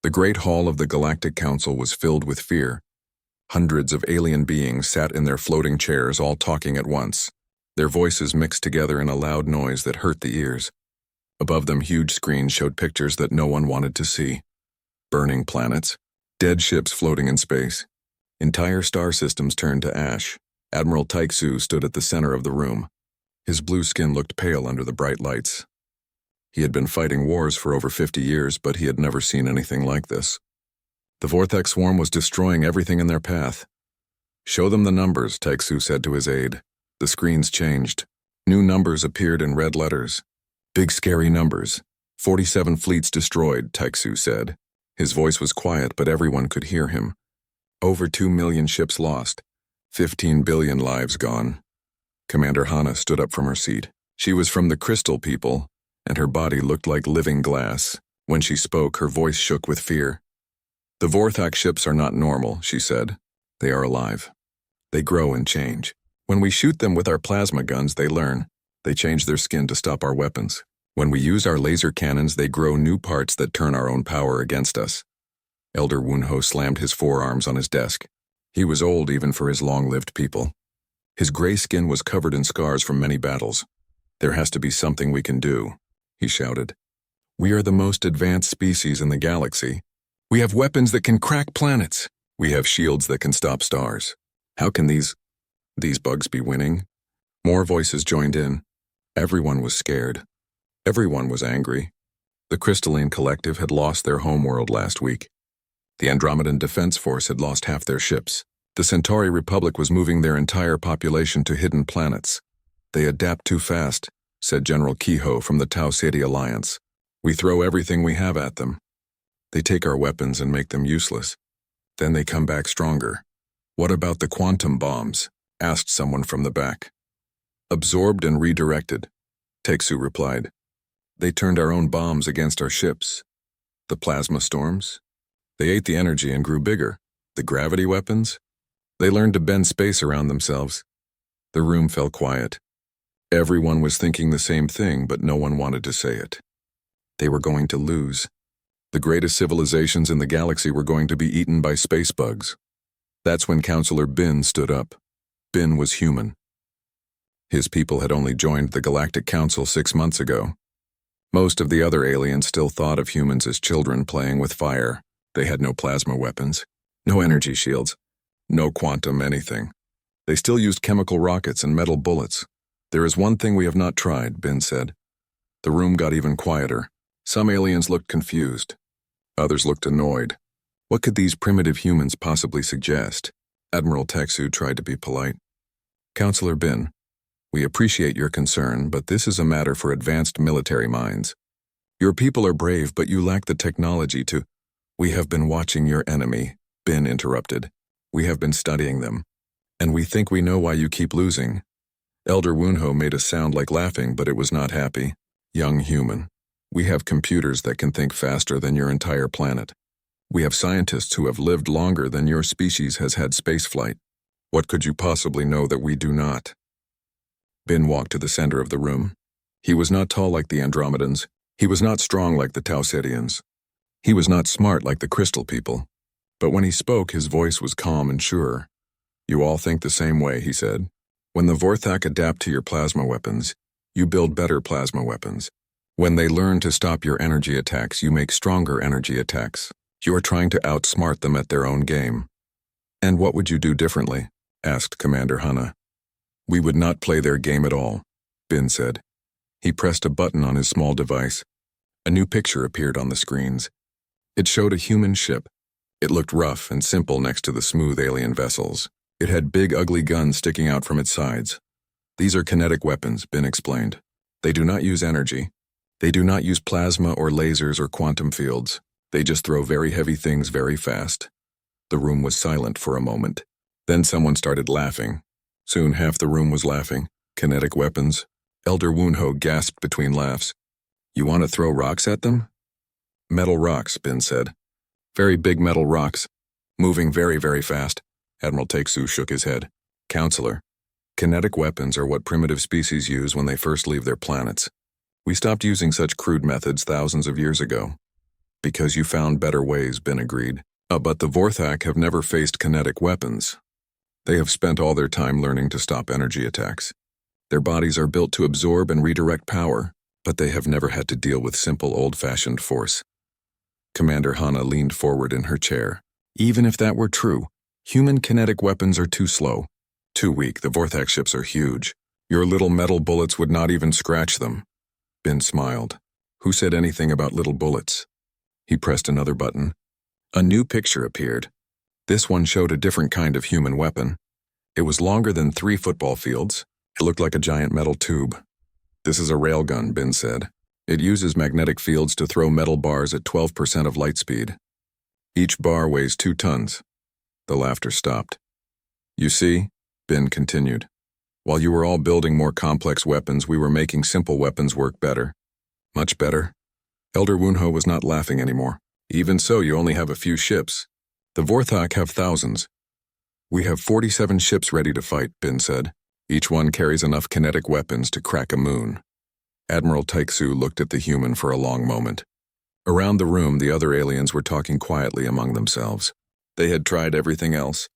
The Great Hall of the Galactic Council was filled with fear. Hundreds of alien beings sat in their floating chairs, all talking at once. Their voices mixed together in a loud noise that hurt the ears. Above them, huge screens showed pictures that no one wanted to see. Burning planets, dead ships floating in space. Entire star systems turned to ash. Admiral Taixu stood at the center of the room. His blue skin looked pale under the bright lights. He had been fighting wars for over 50 years, but he had never seen anything like this. The Vortex Swarm was destroying everything in their path. "Show them the numbers," Taixu said to his aide. The screens changed. New numbers appeared in red letters. "Big scary numbers. 47 fleets destroyed," Taixu said. His voice was quiet, but everyone could hear him. "Over 2 million ships lost. 15 billion lives gone." Commander Hana stood up from her seat. She was from the Crystal People, and her body looked like living glass. When she spoke, her voice shook with fear. "The Vorthak ships are not normal," she said. "They are alive. They grow and change. When we shoot them with our plasma guns, they learn. They change their skin to stop our weapons. When we use our laser cannons, they grow new parts that turn our own power against us." Elder Wunho slammed his forearms on his desk. He was old even for his long-lived people. His gray skin was covered in scars from many battles. "There has to be something we can do," he shouted. "We are the most advanced species in the galaxy. We have weapons that can crack planets. We have shields that can stop stars. How can these bugs be winning?" More voices joined in. Everyone was scared. Everyone was angry. The Crystalline Collective had lost their homeworld last week. The Andromedan Defense Force had lost half their ships. The Centauri Republic was moving their entire population to hidden planets. "They adapt too fast," said General Kehoe from the Tau Ceti Alliance. "We throw everything we have at them. They take our weapons and make them useless. Then they come back stronger." "What about the quantum bombs?" asked someone from the back. "Absorbed and redirected," Taixu replied. "They turned our own bombs against our ships." "The plasma storms?" "They ate the energy and grew bigger." "The gravity weapons?" "They learned to bend space around themselves." The room fell quiet. Everyone was thinking the same thing, but no one wanted to say it. They were going to lose. The greatest civilizations in the galaxy were going to be eaten by space bugs. That's when Counselor Bin stood up. Bin was human. His people had only joined the Galactic Council 6 months ago. Most of the other aliens still thought of humans as children playing with fire. They had no plasma weapons, no energy shields, no quantum anything. They still used chemical rockets and metal bullets. "There is one thing we have not tried," Bin said. The room got even quieter. Some aliens looked confused. Others looked annoyed. What could these primitive humans possibly suggest? Admiral Taixu tried to be polite. "Counselor Bin, we appreciate your concern, but this is a matter for advanced military minds. Your people are brave, but you lack the technology to—" "We have been watching your enemy," Bin interrupted. "We have been studying them. And we think we know why you keep losing." Elder Wunho made a sound like laughing, but it was not happy. "Young human, we have computers that can think faster than your entire planet. We have scientists who have lived longer than your species has had spaceflight. What could you possibly know that we do not?" Bin walked to the center of the room. He was not tall like the Andromedans. He was not strong like the Tau Cetians. He was not smart like the Crystal People. But when he spoke, his voice was calm and sure. "You all think the same way," he said. "When the Vorthak adapt to your plasma weapons, you build better plasma weapons. When they learn to stop your energy attacks, you make stronger energy attacks. You are trying to outsmart them at their own game." "And what would you do differently?" asked Commander Hana. "We would not play their game at all," Bin said. He pressed a button on his small device. A new picture appeared on the screens. It showed a human ship. It looked rough and simple next to the smooth alien vessels. It had big ugly guns sticking out from its sides. "These are kinetic weapons," Bin explained. "They do not use energy. They do not use plasma or lasers or quantum fields. They just throw very heavy things very fast." The room was silent for a moment. Then someone started laughing. Soon half the room was laughing. "Kinetic weapons?" Elder Wunho gasped between laughs. "You want to throw rocks at them?" "Metal rocks," Bin said. "Very big metal rocks. Moving very, very fast." Admiral Taixu shook his head. "Counselor, kinetic weapons are what primitive species use when they first leave their planets. We stopped using such crude methods thousands of years ago. Because you found better ways, Ben agreed. But the Vorthak have never faced kinetic weapons. They have spent all their time learning to stop energy attacks. Their bodies are built to absorb and redirect power, but they have never had to deal with simple old-fashioned force. Commander Hana leaned forward in her chair. Even if that were true, human kinetic weapons are too slow. Too weak. The Vorthak ships are huge. Your little metal bullets would not even scratch them. Ben smiled. Who said anything about little bullets? He pressed another button. A new picture appeared. This one showed a different kind of human weapon. It was longer than 3 football fields. It looked like a giant metal tube. This is a railgun, Ben said. It uses magnetic fields to throw metal bars at 12% of light speed. Each bar weighs 2 tons. The laughter stopped. You see, Ben continued, while you were all building more complex weapons, we were making simple weapons work better. Much better. Elder Wunho was not laughing anymore. Even so, you only have a few ships. The Vorthak have thousands. We have 47 ships ready to fight, Ben said. Each one carries enough kinetic weapons to crack a moon. Admiral Taiksu looked at the human for a long moment. Around the room, the other aliens were talking quietly among themselves. They had tried everything else.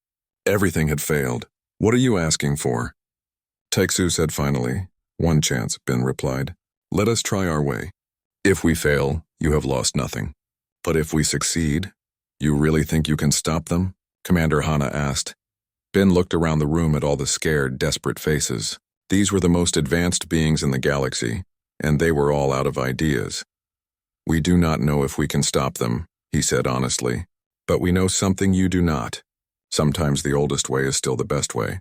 Everything had failed. What are you asking for? Taiksu said finally. One chance, Ben replied. Let us try our way. If we fail, you have lost nothing. But if we succeed, you really think you can stop them? Commander Hana asked. Ben looked around the room at all the scared, desperate faces. These were the most advanced beings in the galaxy, and they were all out of ideas. We do not know if we can stop them, he said honestly, but we know something you do not. Sometimes the oldest way is still the best way.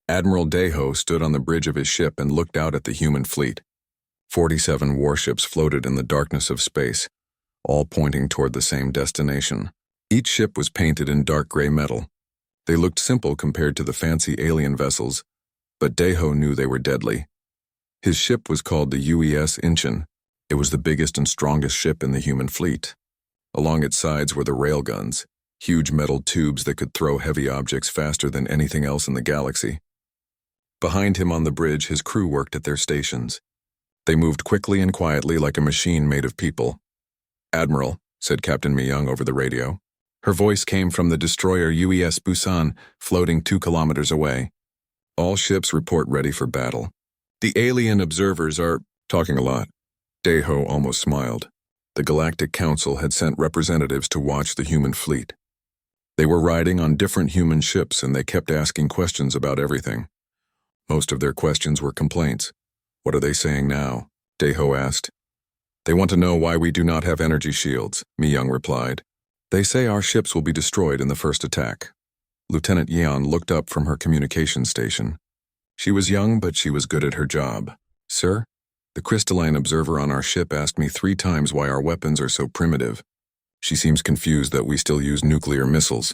Admiral Deho stood on the bridge of his ship and looked out at the human fleet. 47 warships floated in the darkness of space, all pointing toward the same destination. Each ship was painted in dark gray metal. They looked simple compared to the fancy alien vessels, but Deho knew they were deadly. His ship was called the UES Incheon. It was the biggest and strongest ship in the human fleet. Along its sides were the railguns, huge metal tubes that could throw heavy objects faster than anything else in the galaxy. Behind him on the bridge, his crew worked at their stations. They moved quickly and quietly like a machine made of people. Admiral, said Captain Mi-young over the radio. Her voice came from the destroyer UES Busan, floating 2 kilometers away. All ships report ready for battle. The alien observers are talking a lot. Deho almost smiled. The Galactic Council had sent representatives to watch the human fleet. They were riding on different human ships and they kept asking questions about everything. Most of their questions were complaints. What are they saying now? Deho asked. They want to know why we do not have energy shields, Mi-young replied. They say our ships will be destroyed in the first attack. Lieutenant Yeon looked up from her communication station. She was young, but she was good at her job. Sir, the crystalline observer on our ship asked me 3 times why our weapons are so primitive. She seems confused that we still use nuclear missiles.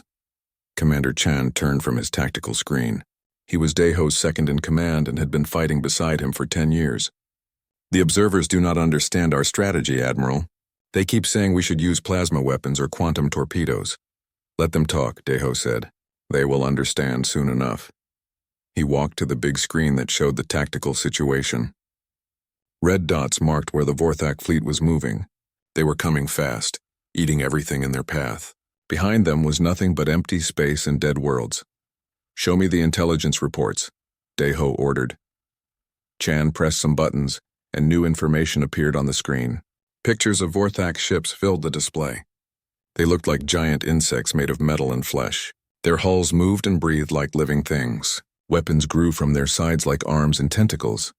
Commander Chan turned from his tactical screen. He was Deho's second in command and had been fighting beside him for 10 years. The observers do not understand our strategy, Admiral. They keep saying we should use plasma weapons or quantum torpedoes. Let them talk, Deho said. They will understand soon enough. He walked to the big screen that showed the tactical situation. Red dots marked where the Vorthak fleet was moving. They were coming fast, eating everything in their path. Behind them was nothing but empty space and dead worlds. Show me the intelligence reports, Deho ordered. Chan pressed some buttons, and new information appeared on the screen. Pictures of Vorthak ships filled the display. They looked like giant insects made of metal and flesh. Their hulls moved and breathed like living things. Weapons grew from their sides like arms and tentacles.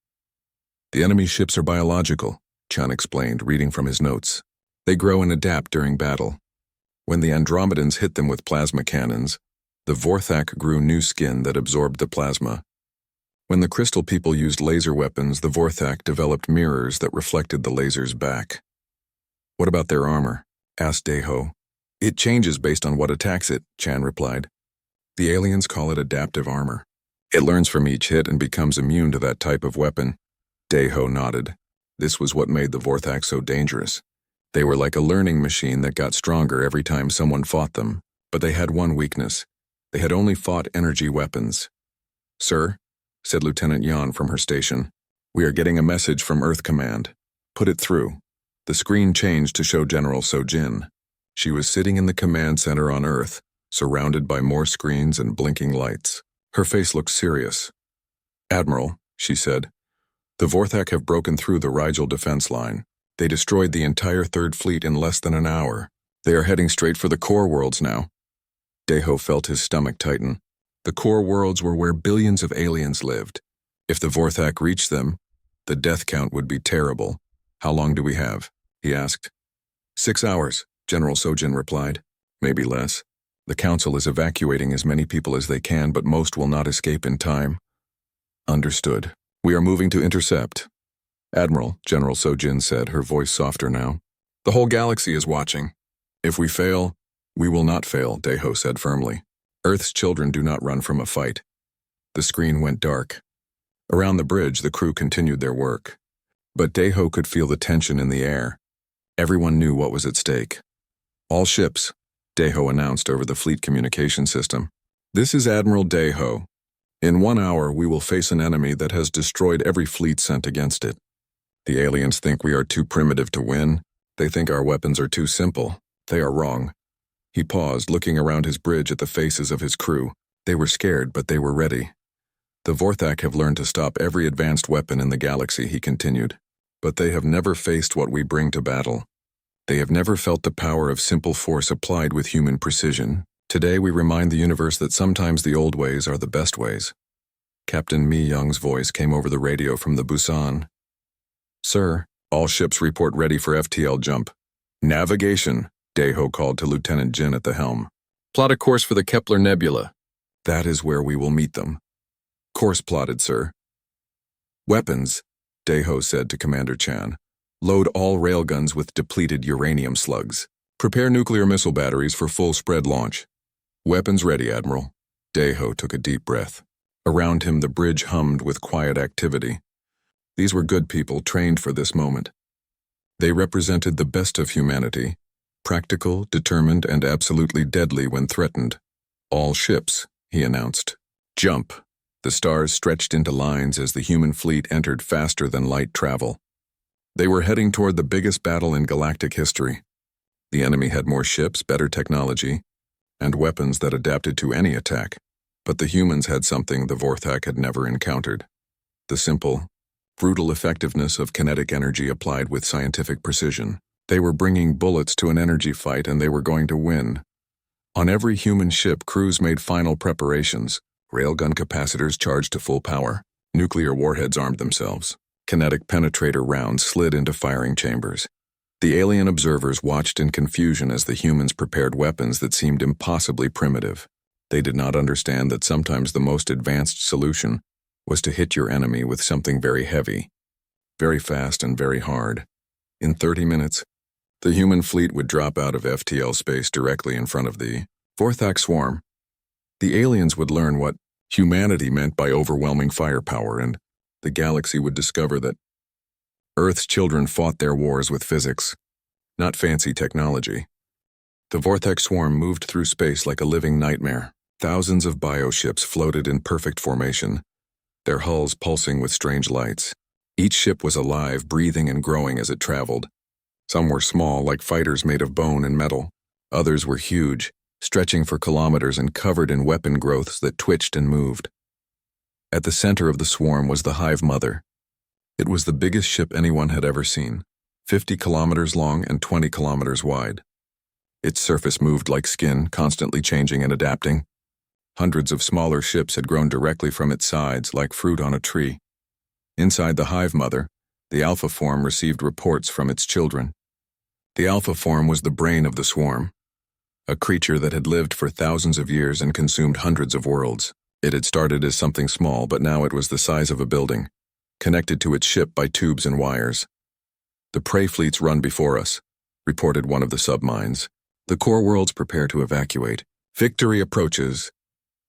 The enemy ships are biological, Chan explained, reading from his notes. They grow and adapt during battle. When the Andromedans hit them with plasma cannons, the Vorthak grew new skin that absorbed the plasma. When the Crystal people used laser weapons, the Vorthak developed mirrors that reflected the lasers back. What about their armor? Asked Deho. It changes based on what attacks it, Chan replied. The aliens call it adaptive armor. It learns from each hit and becomes immune to that type of weapon. Deho nodded. This was what made the Vorthak so dangerous. They were like a learning machine that got stronger every time someone fought them, but they had one weakness. They had only fought energy weapons. Sir, said Lieutenant Yan from her station, we are getting a message from Earth Command. Put it through. The screen changed to show General Sojin. She was sitting in the command center on Earth, surrounded by more screens and blinking lights. Her face looked serious. "Admiral," she said, "the Vorthak have broken through the Rigel defense line. They destroyed the entire Third Fleet in less than an hour. They are heading straight for the core worlds now." Deho felt his stomach tighten. The core worlds were where billions of aliens lived. If the Vorthak reached them, the death count would be terrible. "How long do we have?" he asked. 6 hours, General Sojin replied. "Maybe less. The Council is evacuating as many people as they can, but most will not escape in time." "Understood. We are moving to intercept." "Admiral," General Sojin said, her voice softer now. "The whole galaxy is watching. If we fail, we will not fail," Deho said firmly. "Earth's children do not run from a fight." The screen went dark. Around the bridge, the crew continued their work. But Deho could feel the tension in the air. Everyone knew what was at stake. "All ships," Deho announced over the fleet communication system. "This is Admiral Deho. In 1 hour, we will face an enemy that has destroyed every fleet sent against it. The aliens think we are too primitive to win. They think our weapons are too simple. They are wrong." He paused, looking around his bridge at the faces of his crew. They were scared, but they were ready. "The Vorthak have learned to stop every advanced weapon in the galaxy," he continued. "But they have never faced what we bring to battle. They have never felt the power of simple force applied with human precision. Today we remind the universe that sometimes the old ways are the best ways." Captain Mi Young's voice came over the radio from the Busan. "Sir, all ships report ready for FTL jump." "Navigation," Deho called to Lieutenant Jin at the helm. "Plot a course for the Kepler Nebula. That is where we will meet them." "Course plotted, sir." "Weapons," Deho said to Commander Chan. "Load all railguns with depleted uranium slugs. Prepare nuclear missile batteries for full spread launch." "Weapons ready, Admiral." Deho took a deep breath. Around him the bridge hummed with quiet activity. These were good people trained for this moment. They represented the best of humanity, practical, determined, and absolutely deadly when threatened. "All ships," he announced. "Jump." The stars stretched into lines as the human fleet entered faster than light travel. They were heading toward the biggest battle in galactic history. The enemy had more ships, better technology, and weapons that adapted to any attack. But the humans had something the Vorthak had never encountered. The simple, brutal effectiveness of kinetic energy applied with scientific precision. They were bringing bullets to an energy fight, and they were going to win. On every human ship, crews made final preparations. Railgun capacitors charged to full power. Nuclear warheads armed themselves. Kinetic penetrator rounds slid into firing chambers. The alien observers watched in confusion as the humans prepared weapons that seemed impossibly primitive. They did not understand that sometimes the most advanced solution was to hit your enemy with something very heavy, very fast and very hard. In 30 minutes, the human fleet would drop out of FTL space directly in front of the Vorthak swarm. The aliens would learn what humanity meant by overwhelming firepower, and the galaxy would discover that Earth's children fought their wars with physics, not fancy technology. The Vorthak swarm moved through space like a living nightmare. Thousands of bioships floated in perfect formation, their hulls pulsing with strange lights. Each ship was alive, breathing and growing as it traveled. Some were small, like fighters made of bone and metal. Others were huge, stretching for kilometers and covered in weapon growths that twitched and moved. At the center of the swarm was the Hive Mother. It was the biggest ship anyone had ever seen, 50 kilometers long and 20 kilometers wide. Its surface moved like skin, constantly changing and adapting. Hundreds of smaller ships had grown directly from its sides, like fruit on a tree. Inside the Hive Mother, the Alpha Form received reports from its children. The Alpha Form was the brain of the swarm, a creature that had lived for thousands of years and consumed hundreds of worlds. It had started as something small, but now it was the size of a building, connected to its ship by tubes and wires. "The prey fleets run before us," reported one of the submines. "The core worlds prepare to evacuate. Victory approaches."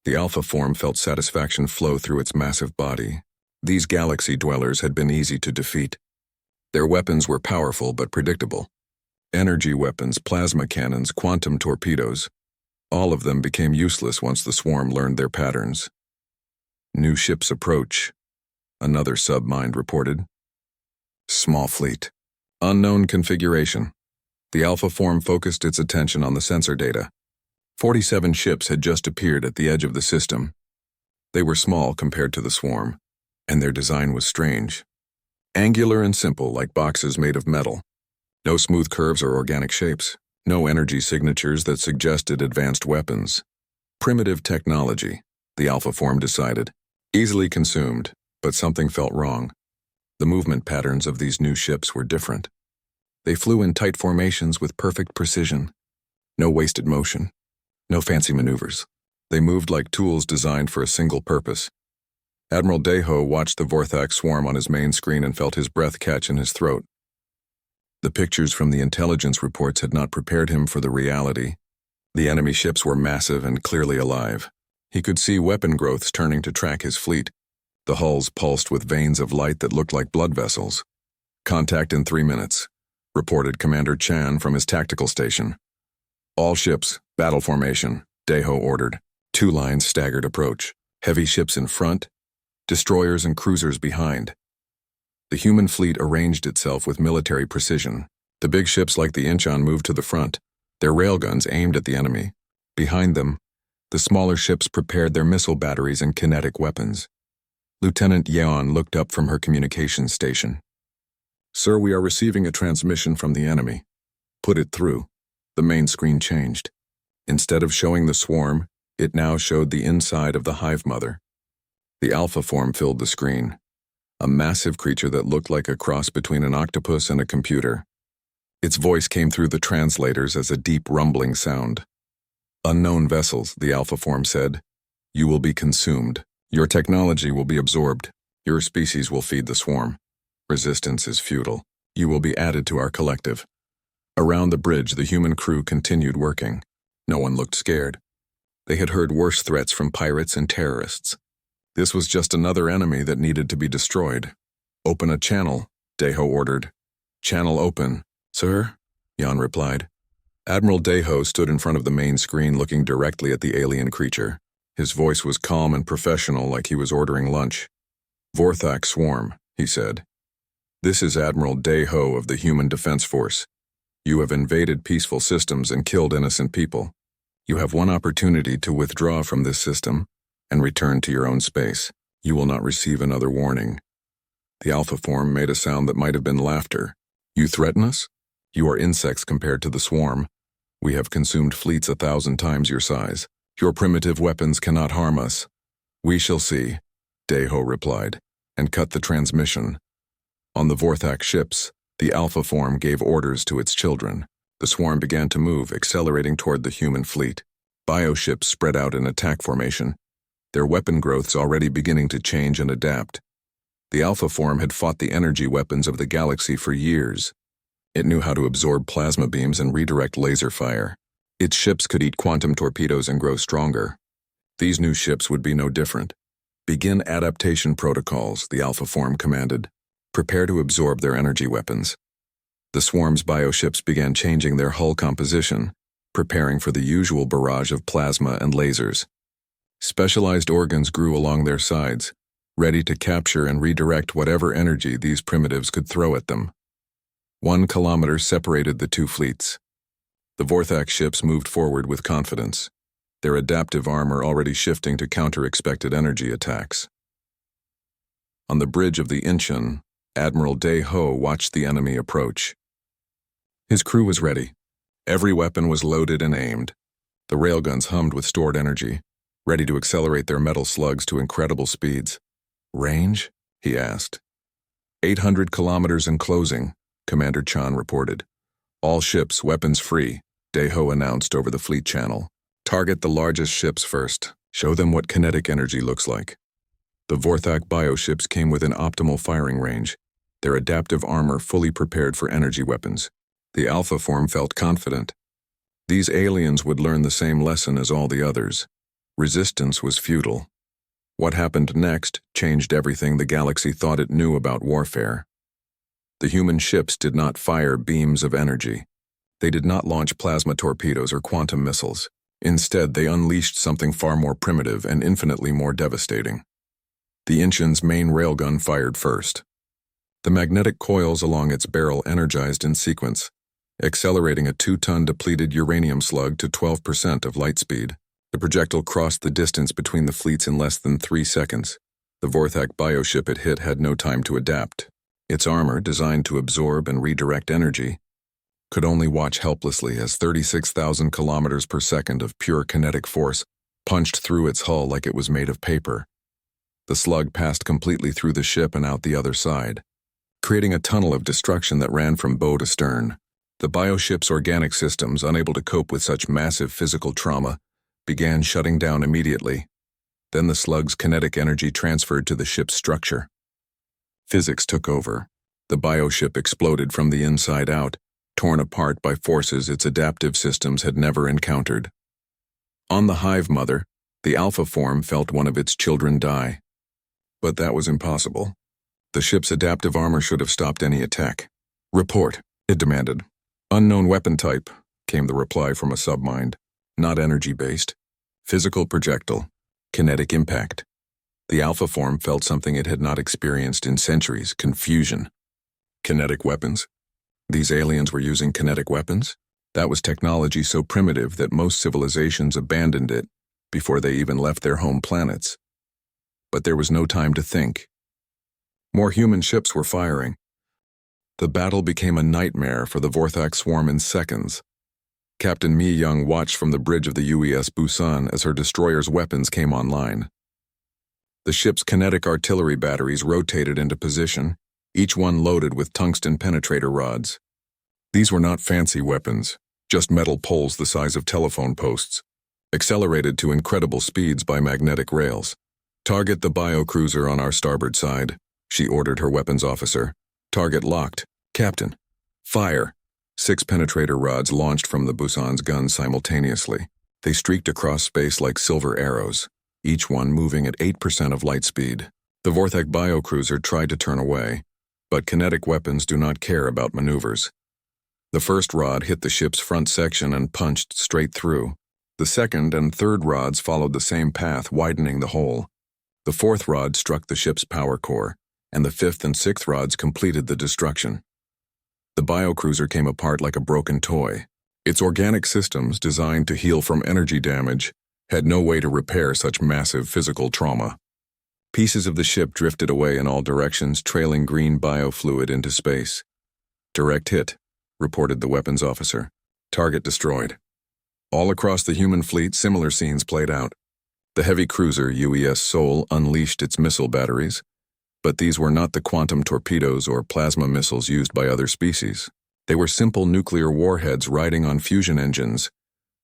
The Alpha Form felt satisfaction flow through its massive body. These galaxy dwellers had been easy to defeat. Their weapons were powerful but predictable. Energy weapons, plasma cannons, quantum torpedoes. All of them became useless once the swarm learned their patterns. "New ships approach," another submind reported. "Small fleet. Unknown configuration. The Alpha form focused its attention on the sensor data. 47 ships had just appeared at the edge of the system. They were small compared to the swarm, and their design was strange. Angular and simple, like boxes made of metal. No smooth curves or organic shapes. No energy signatures that suggested advanced weapons. Primitive technology, the Alpha form decided. Easily consumed, but something felt wrong. The movement patterns of these new ships were different. They flew in tight formations with perfect precision. No wasted motion. No fancy maneuvers. They moved like tools designed for a single purpose. Admiral Deho watched the Vorthak swarm on his main screen and felt his breath catch in his throat. The pictures from the intelligence reports had not prepared him for the reality. The enemy ships were massive and clearly alive. He could see weapon growths turning to track his fleet. The hulls pulsed with veins of light that looked like blood vessels. "Contact in 3 minutes," reported Commander Chan from his tactical station. "All ships, battle formation," Deho ordered. 2 lines staggered approach. Heavy ships in front, destroyers and cruisers behind. The human fleet arranged itself with military precision. The big ships like the Incheon moved to the front, their railguns aimed at the enemy. Behind them, the smaller ships prepared their missile batteries and kinetic weapons. Lieutenant Yeon looked up from her communications station. "Sir, we are receiving a transmission from the enemy." "Put it through." The main screen changed. Instead of showing the swarm, it now showed the inside of the hive mother. The Alpha form filled the screen. A massive creature that looked like a cross between an octopus and a computer. Its voice came through the translators as a deep rumbling sound. "Unknown vessels," the Alpha form said. "You will be consumed. Your technology will be absorbed. Your species will feed the swarm. Resistance is futile. You will be added to our collective." Around the bridge, the human crew continued working. No one looked scared. They had heard worse threats from pirates and terrorists. This was just another enemy that needed to be destroyed. "Open a channel," Deho ordered. "Channel open." "Sir?" Jan replied. Admiral Deho stood in front of the main screen looking directly at the alien creature. His voice was calm and professional, like he was ordering lunch. "Vorthak swarm," he said. "This is Admiral Deho of the Human Defense Force. You have invaded peaceful systems and killed innocent people. You have one opportunity to withdraw from this system and return to your own space. You will not receive another warning." The Alpha form made a sound that might have been laughter. "You threaten us? You are insects compared to the swarm. We have consumed fleets 1,000 times your size. Your primitive weapons cannot harm us." "We shall see," Deho replied, and cut the transmission. On the Vorthak ships, the Alpha form gave orders to its children. The swarm began to move, accelerating toward the human fleet. Bioships spread out in attack formation, their weapon growths already beginning to change and adapt. The Alpha form had fought the energy weapons of the galaxy for years. It knew how to absorb plasma beams and redirect laser fire. Its ships could eat quantum torpedoes and grow stronger. These new ships would be no different. "Begin adaptation protocols," the Alpha form commanded. "Prepare to absorb their energy weapons." The swarm's bioships began changing their hull composition, preparing for the usual barrage of plasma and lasers. Specialized organs grew along their sides, ready to capture and redirect whatever energy these primitives could throw at them. 1 kilometer separated the two fleets. The Vorthak ships moved forward with confidence, their adaptive armor already shifting to counter expected energy attacks. On the bridge of the Incheon, Admiral Deho watched the enemy approach. His crew was ready. Every weapon was loaded and aimed. The railguns hummed with stored energy, ready to accelerate their metal slugs to incredible speeds. "Range?" he asked. 800 kilometers and closing, Commander Chan reported. "All ships, weapons free," Deho announced over the fleet channel. "Target the largest ships first. Show them what kinetic energy looks like." The Vorthak bioships came within optimal firing range, their adaptive armor fully prepared for energy weapons. The Alpha form felt confident. These aliens would learn the same lesson as all the others. Resistance was futile. What happened next changed everything the galaxy thought it knew about warfare. The human ships did not fire beams of energy. They did not launch plasma torpedoes or quantum missiles. Instead, they unleashed something far more primitive and infinitely more devastating. The Incheon's main railgun fired first. The magnetic coils along its barrel energized in sequence, accelerating a 2-ton depleted uranium slug to 12% of light speed. The projectile crossed the distance between the fleets in less than 3 seconds. The Vorthak bioship it hit had no time to adapt. Its armor, designed to absorb and redirect energy, could only watch helplessly as 36,000 kilometers per second of pure kinetic force punched through its hull like it was made of paper. The slug passed completely through the ship and out the other side, creating a tunnel of destruction that ran from bow to stern. The bioship's organic systems, unable to cope with such massive physical trauma, began shutting down immediately. Then the slug's kinetic energy transferred to the ship's structure. Physics took over. The bioship exploded from the inside out, torn apart by forces its adaptive systems had never encountered. On the Hive Mother, the Alpha form felt one of its children die. But that was impossible. The ship's adaptive armor should have stopped any attack. "Report," it demanded. "Unknown weapon type," came the reply from a submind. "Not energy-based. Physical projectile. Kinetic impact." The Alpha form felt something it had not experienced in centuries: confusion. Kinetic weapons? These aliens were using kinetic weapons? That was technology so primitive that most civilizations abandoned it before they even left their home planets. But there was no time to think. More human ships were firing. The battle became a nightmare for the Vorthak swarm in seconds. Captain Mi Young watched from the bridge of the UES Busan as her destroyer's weapons came online. The ship's kinetic artillery batteries rotated into position, each one loaded with tungsten penetrator rods. These were not fancy weapons, just metal poles the size of telephone posts, accelerated to incredible speeds by magnetic rails. "Target the biocruiser on our starboard side," she ordered her weapons officer. "Target locked. Captain." "Fire." 6 penetrator rods launched from the Busan's guns simultaneously. They streaked across space like silver arrows, each one moving at 8% of light speed. The Vorthak biocruiser tried to turn away, but kinetic weapons do not care about maneuvers. The first rod hit the ship's front section and punched straight through. The second and third rods followed the same path, widening the hole. The fourth rod struck the ship's power core, and the fifth and sixth rods completed the destruction. The biocruiser came apart like a broken toy. Its organic systems, designed to heal from energy damage, had no way to repair such massive physical trauma. Pieces of the ship drifted away in all directions, trailing green biofluid into space. "Direct hit," reported the weapons officer. "Target destroyed." All across the human fleet, similar scenes played out. The heavy cruiser UES Seoul unleashed its missile batteries, but these were not the quantum torpedoes or plasma missiles used by other species. They were simple nuclear warheads riding on fusion engines,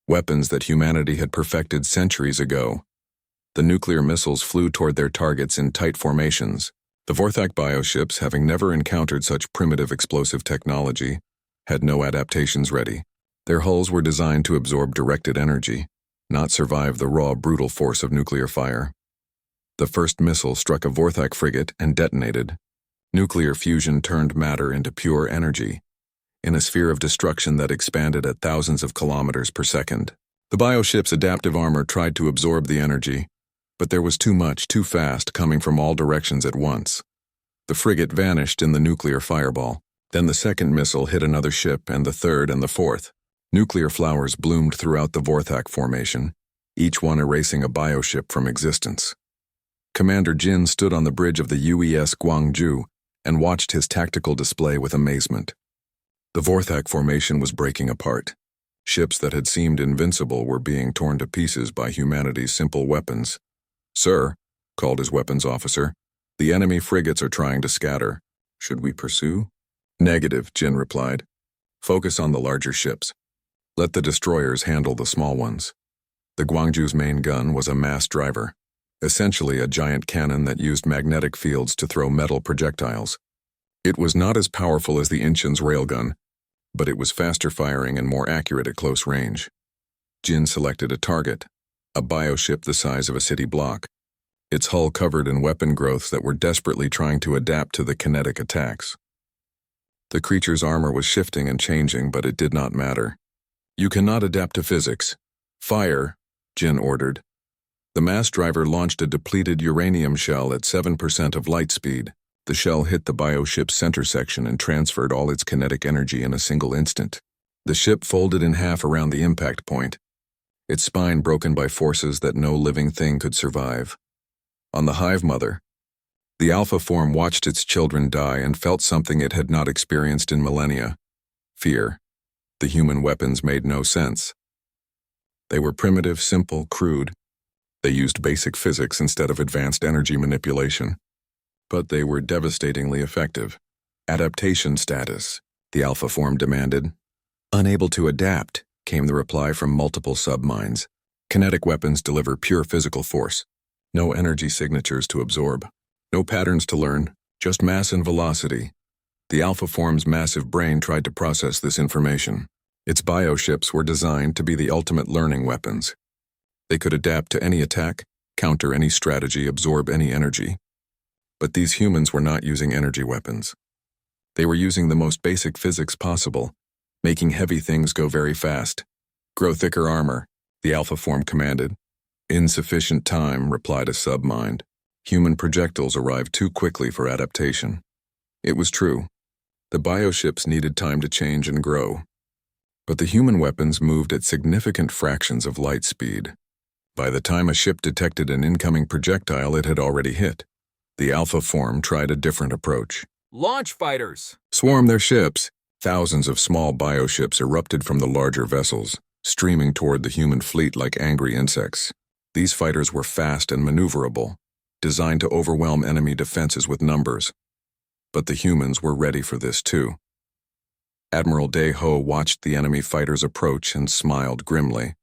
weapons that humanity had perfected centuries ago. The nuclear missiles flew toward their targets in tight formations. The Vorthak bioships, having never encountered such primitive explosive technology, had no adaptations ready. Their hulls were designed to absorb directed energy, not survive the raw, brutal force of nuclear fire. The first missile struck a Vorthak frigate and detonated. Nuclear fusion turned matter into pure energy, in a sphere of destruction that expanded at thousands of kilometers per second. The bioship's adaptive armor tried to absorb the energy, but there was too much, too fast, coming from all directions at once. The frigate vanished in the nuclear fireball. Then the second missile hit another ship, and the third and the fourth. Nuclear flowers bloomed throughout the Vorthak formation, each one erasing a bioship from existence. Commander Jin stood on the bridge of the UES Gwangju and watched his tactical display with amazement. The Vorthak formation was breaking apart. Ships that had seemed invincible were being torn to pieces by humanity's simple weapons. "Sir," called his weapons officer, "the enemy frigates are trying to scatter. Should we pursue?" "Negative," Jin replied. "Focus on the larger ships. Let the destroyers handle the small ones." The Gwangju's main gun was a mass driver, essentially a giant cannon that used magnetic fields to throw metal projectiles. It was not as powerful as the Incheon's railgun, but it was faster firing and more accurate at close range. Jin selected a target, a bioship the size of a city block, its hull covered in weapon growths that were desperately trying to adapt to the kinetic attacks. The creature's armor was shifting and changing, but it did not matter. "You cannot adapt to physics. Fire," Jin ordered. The mass driver launched a depleted uranium shell at 7% of light speed. The shell hit the bioship's center section and transferred all its kinetic energy in a single instant. The ship folded in half around the impact point, its spine broken by forces that no living thing could survive. On the Hive Mother, the Alpha form watched its children die and felt something it had not experienced in millennia: fear. The human weapons made no sense. They were primitive, simple, crude. They used basic physics instead of advanced energy manipulation. But they were devastatingly effective. Adaptation status, the Alpha form demanded. Unable to adapt, came the reply from multiple subminds. Kinetic weapons deliver pure physical force. No energy signatures to absorb. No patterns to learn, just mass and velocity. The Alpha form's massive brain tried to process this information. Its bioships were designed to be the ultimate learning weapons. They could adapt to any attack, counter any strategy, absorb any energy. But these humans were not using energy weapons. They were using the most basic physics possible, making heavy things go very fast. Grow thicker armor, the Alpha form commanded. Insufficient time, replied a submind. Human projectiles arrived too quickly for adaptation. It was true. The bioships needed time to change and grow. But the human weapons moved at significant fractions of light speed. By the time a ship detected an incoming projectile, it had already hit. The Alpha form tried a different approach. Launch fighters! Swarm their ships. Thousands of small bioships erupted from the larger vessels, streaming toward the human fleet like angry insects. These fighters were fast and maneuverable, designed to overwhelm enemy defenses with numbers. But the humans were ready for this too. Admiral Day-Ho watched the enemy fighters approach and smiled grimly.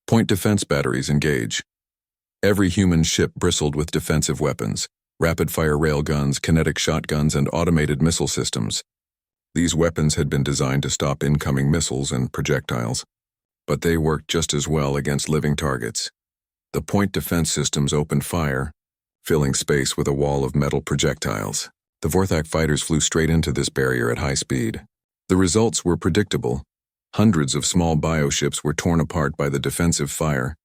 Point defense batteries engage. Every human ship bristled with defensive weapons, rapid-fire railguns, kinetic shotguns, and automated missile systems. These weapons had been designed to stop incoming missiles and projectiles, but they worked just as well against living targets. The point defense systems opened fire, filling space with a wall of metal projectiles. The Vorthak fighters flew straight into this barrier at high speed. The results were predictable. Hundreds of small bioships were torn apart by the defensive fire.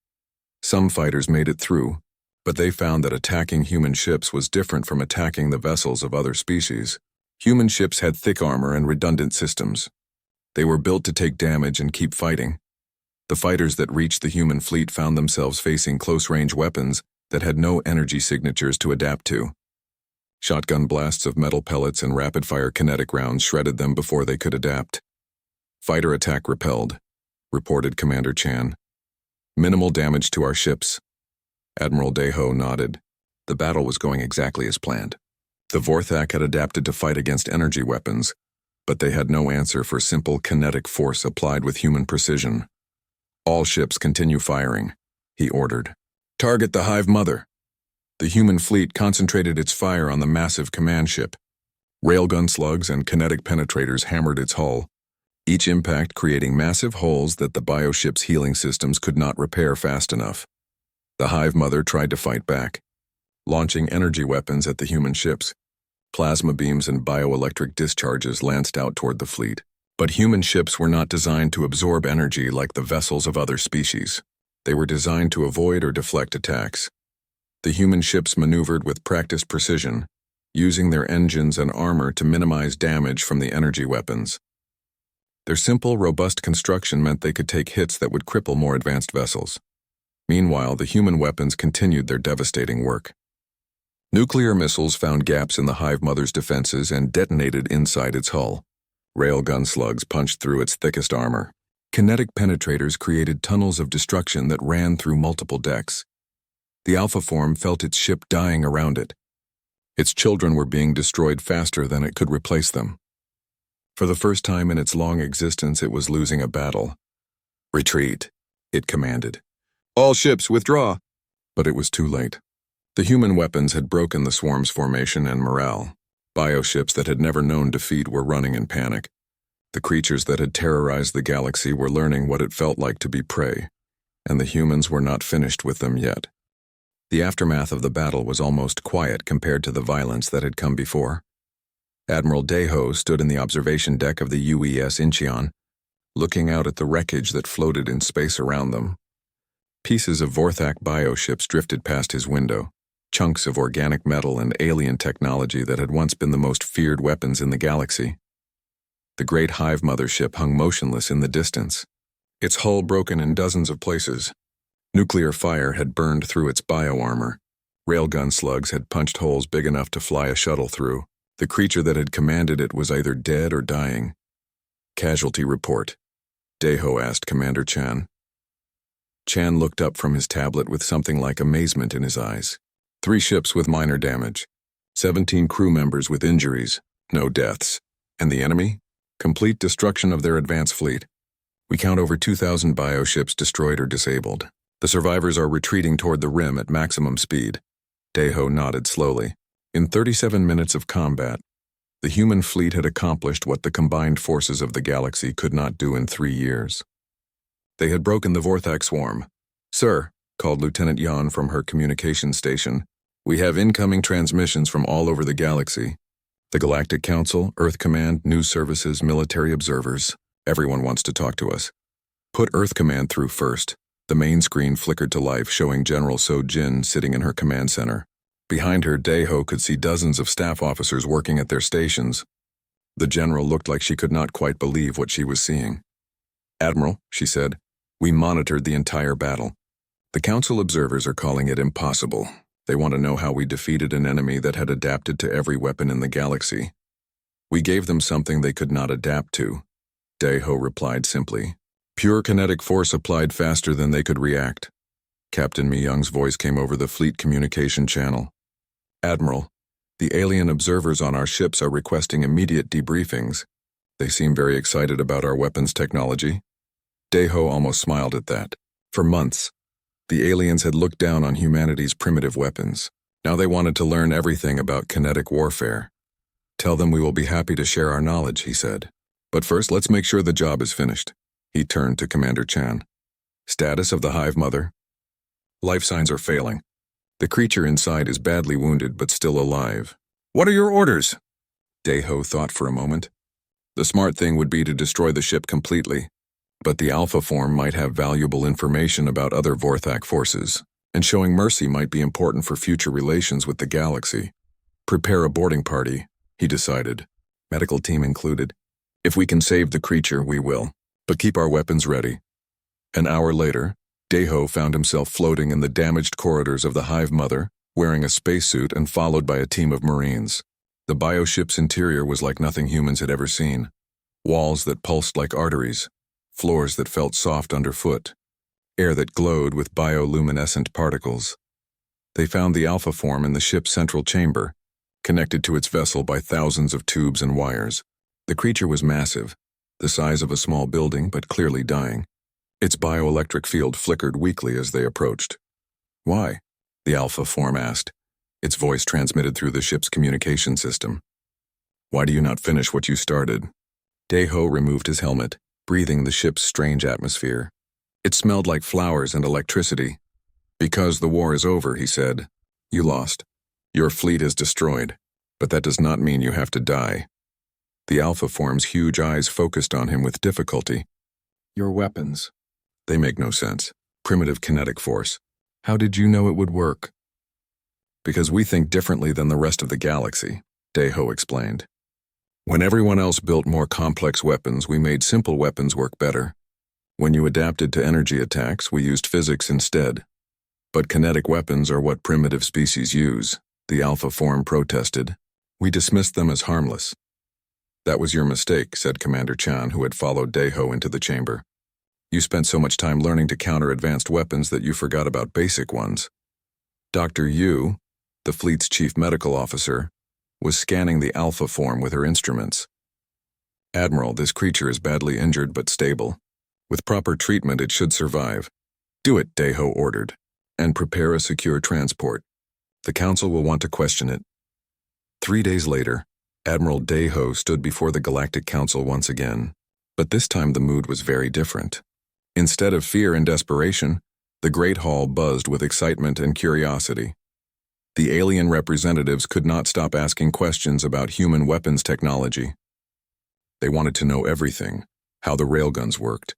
Some fighters made it through, but they found that attacking human ships was different from attacking the vessels of other species. Human ships had thick armor and redundant systems. They were built to take damage and keep fighting. The fighters that reached the human fleet found themselves facing close-range weapons that had no energy signatures to adapt to. Shotgun blasts of metal pellets and rapid-fire kinetic rounds shredded them before they could adapt. Fighter attack repelled, reported Commander Chan. Minimal damage to our ships. Admiral Day-Ho nodded. The battle was going exactly as planned. The Vorthak had adapted to fight against energy weapons, but they had no answer for simple kinetic force applied with human precision. All ships continue firing, he ordered. Target the Hive Mother. The human fleet concentrated its fire on the massive command ship. Railgun slugs and kinetic penetrators hammered its hull, each impact creating massive holes that the bioship's healing systems could not repair fast enough. The Hive Mother tried to fight back, launching energy weapons at the human ships. Plasma beams and bioelectric discharges lanced out toward the fleet. But human ships were not designed to absorb energy like the vessels of other species. They were designed to avoid or deflect attacks. The human ships maneuvered with practiced precision, using their engines and armor to minimize damage from the energy weapons. Their simple, robust construction meant they could take hits that would cripple more advanced vessels. Meanwhile, the human weapons continued their devastating work. Nuclear missiles found gaps in the Hive Mother's defenses and detonated inside its hull. Railgun slugs punched through its thickest armor. Kinetic penetrators created tunnels of destruction that ran through multiple decks. The Alpha form felt its ship dying around it. Its children were being destroyed faster than it could replace them. For the first time in its long existence, it was losing a battle. Retreat, it commanded. All ships withdraw. But it was too late. The human weapons had broken the swarm's formation and morale. Bioships that had never known defeat were running in panic. The creatures that had terrorized the galaxy were learning what it felt like to be prey, and the humans were not finished with them yet. The aftermath of the battle was almost quiet compared to the violence that had come before. Admiral Day-Ho stood in the observation deck of the UES Incheon, looking out at the wreckage that floated in space around them. Pieces of Vorthak bioships drifted past his window. chunks of organic metal and alien technology that had once been the most feared weapons in the galaxy. The great Hive mothership hung motionless in the distance, its hull broken in dozens of places. Nuclear fire had burned through its bioarmor. Railgun slugs had punched holes big enough to fly a shuttle through. The creature that had commanded it was either dead or dying. Casualty report, Daeho asked Commander Chan. Chan looked up from his tablet with something like amazement in his eyes. 3 ships with minor damage, 17 crew members with injuries, no deaths. And the enemy? Complete destruction of their advanced fleet. We count over 2,000 bioships destroyed or disabled. The survivors are retreating toward the rim at maximum speed. Daeho nodded slowly. In 37 minutes of combat, the human fleet had accomplished what the combined forces of the galaxy could not do in 3 years. They had broken the Vorthak swarm. "Sir," called Lieutenant Yan from her communication station, "we have incoming transmissions from all over the galaxy. The Galactic Council, Earth Command, News Services, military observers. Everyone wants to talk to us." "Put Earth Command through first." The main screen flickered to life, showing General So Jin sitting in her command center. Behind her, Daeho could see dozens of staff officers working at their stations. The general looked like she could not quite believe what she was seeing. "Admiral," she said, "we monitored the entire battle. The Council observers are calling it impossible. They want to know how we defeated an enemy that had adapted to every weapon in the galaxy. We gave them something they could not adapt to." Daeho replied simply, "Pure kinetic force applied faster than they could react." Captain Mi-young's voice came over the fleet communication channel. "Admiral, the alien observers on our ships are requesting immediate debriefings. They seem very excited about our weapons technology." Daeho almost smiled at that. For months, the aliens had looked down on humanity's primitive weapons. Now they wanted to learn everything about kinetic warfare. "Tell them we will be happy to share our knowledge," he said. "But first, let's make sure the job is finished." He turned to Commander Chan. "Status of the Hive Mother?" "Life signs are failing. The creature inside is badly wounded but still alive." "What are your orders?" Daeho thought for a moment. "The smart thing would be to destroy the ship completely, but the Alpha form might have valuable information about other Vorthak forces, and showing mercy might be important for future relations with the galaxy. Prepare a boarding party," he decided, medical team included. "If we can save the creature, we will, but keep our weapons ready." An hour later, Daeho found himself floating in the damaged corridors of the Hive Mother, wearing a spacesuit and followed by a team of Marines. The bioship's interior was like nothing humans had ever seen. Walls that pulsed like arteries, floors that felt soft underfoot, air that glowed with bioluminescent particles. They found the Alpha form in the ship's central chamber, connected to its vessel by thousands of tubes and wires. The creature was massive, the size of a small building but clearly dying. Its bioelectric field flickered weakly as they approached. "Why?" the Alpha form asked, its voice transmitted through the ship's communication system. "Why do you not finish what you started?" Daeho removed his helmet, breathing the ship's strange atmosphere. It smelled like flowers and electricity. "Because the war is over," he said. "You lost. Your fleet is destroyed, but that does not mean you have to die." The Alpha form's huge eyes focused on him with difficulty. "Your weapons. They make no sense. Primitive kinetic force. How did you know it would work?" "Because we think differently than the rest of the galaxy," Daeho explained. "When everyone else built more complex weapons, we made simple weapons work better. When you adapted to energy attacks, we used physics instead. But kinetic weapons are what primitive species use," the Alpha form protested. "We dismissed them as harmless." "That was your mistake," said Commander Chan, who had followed Daeho into the chamber. "You spent so much time learning to counter advanced weapons that you forgot about basic ones." Dr. Yu, the fleet's chief medical officer, was scanning the Alpha form with her instruments. "Admiral, this creature is badly injured but stable. With proper treatment, it should survive." "Do it," Daeho ordered, "and prepare a secure transport. The Council will want to question it." 3 days later, Admiral Daeho stood before the Galactic Council once again, but this time the mood was very different. Instead of fear and desperation, the Great Hall buzzed with excitement and curiosity. The alien representatives could not stop asking questions about human weapons technology. They wanted to know everything: how the railguns worked,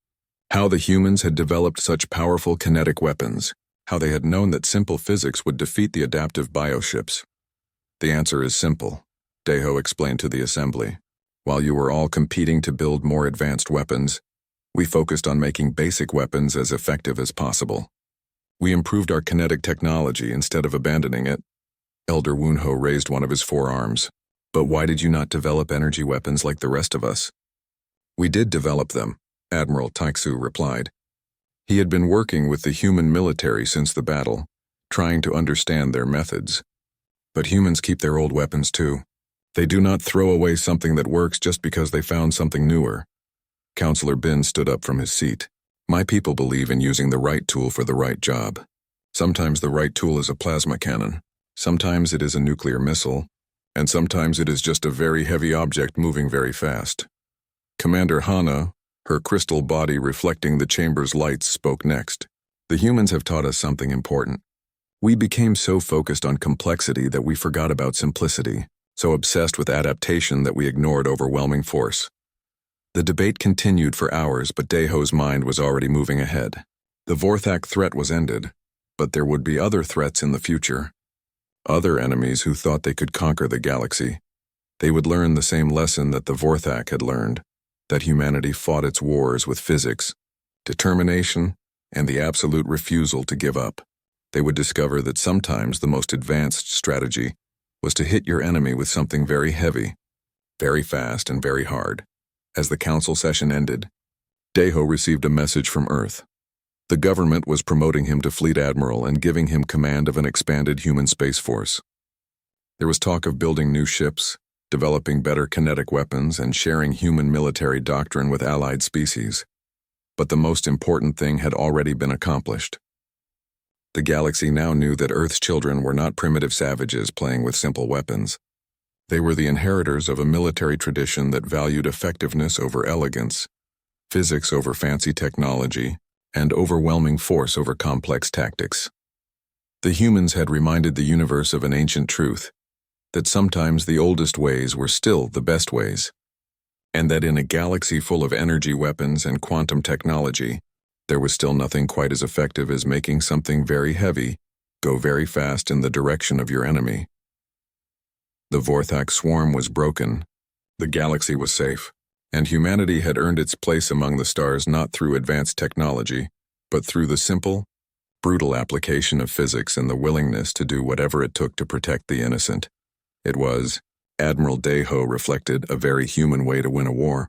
how the humans had developed such powerful kinetic weapons, how they had known that simple physics would defeat the adaptive bioships. The answer is simple, Deho explained to the assembly. While you were all competing to build more advanced weapons, we focused on making basic weapons as effective as possible. We improved our kinetic technology instead of abandoning it. Elder Wunho raised one of his forearms. But why did you not develop energy weapons like the rest of us? We did develop them, Admiral Taixu replied. He had been working with the human military since the battle, trying to understand their methods. But humans keep their old weapons too. They do not throw away something that works just because they found something newer. Counselor Bin stood up from his seat. My people believe in using the right tool for the right job. Sometimes the right tool is a plasma cannon. Sometimes it is a nuclear missile. And sometimes it is just a very heavy object moving very fast. Commander Hana, her crystal body reflecting the chamber's lights, spoke next. The humans have taught us something important. We became so focused on complexity that we forgot about simplicity, so obsessed with adaptation that we ignored overwhelming force. The debate continued for hours, but Deho's mind was already moving ahead. The Vorthak threat was ended, but there would be other threats in the future. Other enemies who thought they could conquer the galaxy. They would learn the same lesson that the Vorthak had learned, that humanity fought its wars with physics, determination, and the absolute refusal to give up. They would discover that sometimes the most advanced strategy was to hit your enemy with something very heavy, very fast, and very hard. As the council session ended, Deho received a message from Earth. The government was promoting him to Fleet Admiral and giving him command of an expanded human space force. There was talk of building new ships, developing better kinetic weapons, and sharing human military doctrine with allied species. But the most important thing had already been accomplished. The galaxy now knew that Earth's children were not primitive savages playing with simple weapons. They were the inheritors of a military tradition that valued effectiveness over elegance, physics over fancy technology, and overwhelming force over complex tactics. The humans had reminded the universe of an ancient truth, that sometimes the oldest ways were still the best ways, and that in a galaxy full of energy weapons and quantum technology, there was still nothing quite as effective as making something very heavy go very fast in the direction of your enemy. The Vorthak swarm was broken, the galaxy was safe, and humanity had earned its place among the stars not through advanced technology, but through the simple, brutal application of physics and the willingness to do whatever it took to protect the innocent. It was, Admiral Deho reflected, a very human way to win a war.